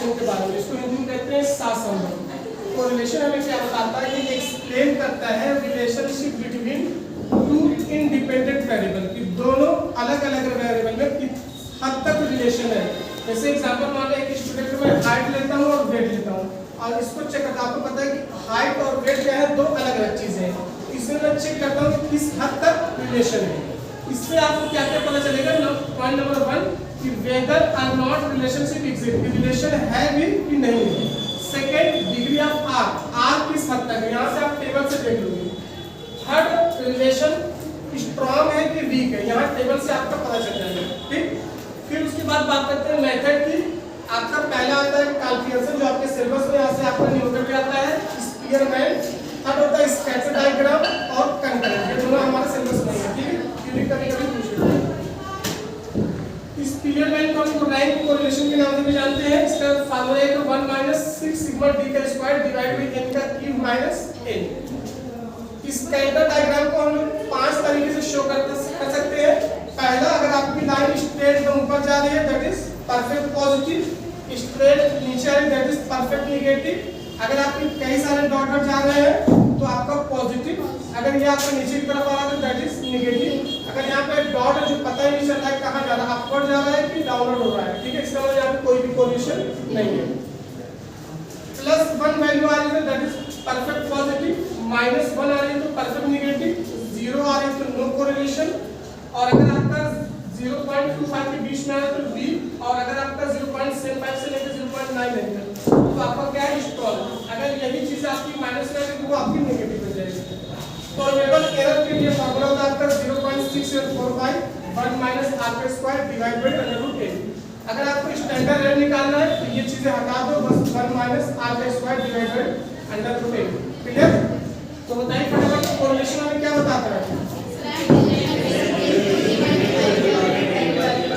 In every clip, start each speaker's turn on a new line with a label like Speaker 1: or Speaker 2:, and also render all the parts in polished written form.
Speaker 1: Correlation के बारे में, इसको हिंदी में कहते हैं सहसंबंध। कोरिलेशन हमें क्या बताता है कि एक्सप्लेन करता है relationship between two independent variable, कि दोनों अलग अलग वेरिएबल में किस हद तक रिलेशन है। जैसे एग्जांपल मान लें, एक स्टूडेंट में हाइट लेता हूँ और वेट लेता हूँ और इसको चेक करता हूँ, आपको पता है कि हाइट और वेट क्या है, दो अलग अलग चीजें हैं। इसमें मैं चेक करता हूँ कि किस हद तक रिलेशन है। इससे आपको क्या क्या पता चलेगा, पॉइंट नंबर 1 कि whether or not relationship exist, relation है भी कि नहीं है। सेकंड, डिग्री ऑफ आर किस हद तक है, यहाँ से आप टेबल से देख लोगे। थर्ड, रिलेशन स्ट्रॉन्ग है कि वीक है, यहाँ टेबल से आपका पता चल जाएगा। ठीक, फिर उसके बाद बात करते हैं मेथड की। आपका पहला आता है कैलकुलेशन, जो आपके सिलेबस में यहाँ से आपका न्यूटन पे आता है, स्पीयरमैन। थर्ड होता है स्कैटर डायग्राम और कंकरेंट, ये दोनों हमारे सिलेबस में है। ठीक है, क्योंकि कभी-कभी पूछेगा। स्पीयरमैन को हम रैंक कोरिलेशन के नाम से भी जानते हैं। इसका फार्मूला है 1 - 6 सिग्मा d का स्क्वायर डिवाइड बाय n का cube minus n। Scatter diagram को हम लोग 5 तरीके से शो कर सकते हैं। पहला, अगर आपकी लाइन स्ट्रेट एकदम ऊपर जा रही है that is perfect positive, straight नीचे आ रही है दैट इज परफेक्ट नेगेटिव। अगर आपके कई सारे डॉट डॉट जा रहे हैं तो आपका पॉजिटिव, अगर ये आपका नीचे की तरफ आ रहा है तो दैट इज नेगेटिव। अगर यहाँ पे डॉट है जो पता ही नहीं चल रहा है कहाँ जा रहा है, अपवर्ड जा रहा है कि डाउनवर्ड हो रहा है, ठीक है, इसका मतलब यहाँ पे कोई भी कोरिलेशन नहीं है। +1 वैल्यू आ रही है दैट इज परफेक्ट पॉजिटिव, -1 आ रही है तो परफेक्ट नेगेटिव, 0 आ रही है तो नो कोरिलेशन, और अगर आपका 0.25 के बीच में है तो बी, और अगर आपका 0.75 से लेकर 0.9 है तो आपका क्या है, स्ट्रॉन्ग। अगर यही चीज आपकी माइनस में है तो वो आपकी नेगेटिव हो जाएगी। प्रोबेबल एरर के लिए फार्मूला होता है आपका 0.6845 1 - r² डिवाइड बाय √8। अगर आपको स्टैंडर्ड एरर निकालना है तो ये चीजें हटा दो, बस 1 - r² डिवाइड बाय √8। क्लियर? तो बताइए फटाफट कोरिलेशन में क्या बताता है।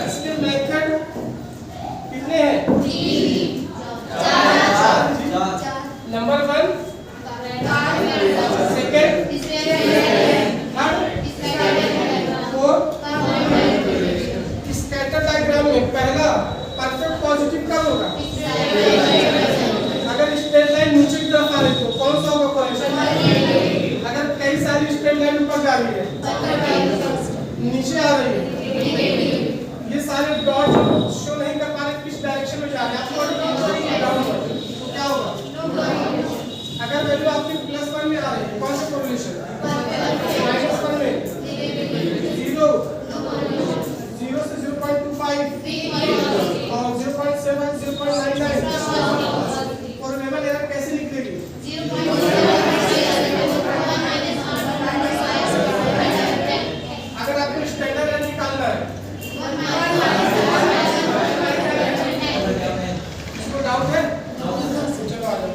Speaker 1: इसके मेथड कितने हैं? 4। नंबर 1, सेकंड, स्कैटर डायग्राम में पहला परफेक्ट पॉजिटिव कब होगा? अगर स्ट्रेट लाइन नीचे की तरफ आ रही तो कौन सा होगा कोरिलेशन? अगर कई सारी स्ट्रेट लाइन ऊपर जा रही है, नीचे आ रही है, ये सारे डॉट शो नहीं कर पा रहे किस डायरेक्शन में जा रहे हैं, डाउनवर्ड, तो क्या होगा? अगर वैल्यू आपकी +1 में आ रही है, कौन सा कोरिलेशन? -1 में 0 से 0.25 और 0.7 0.99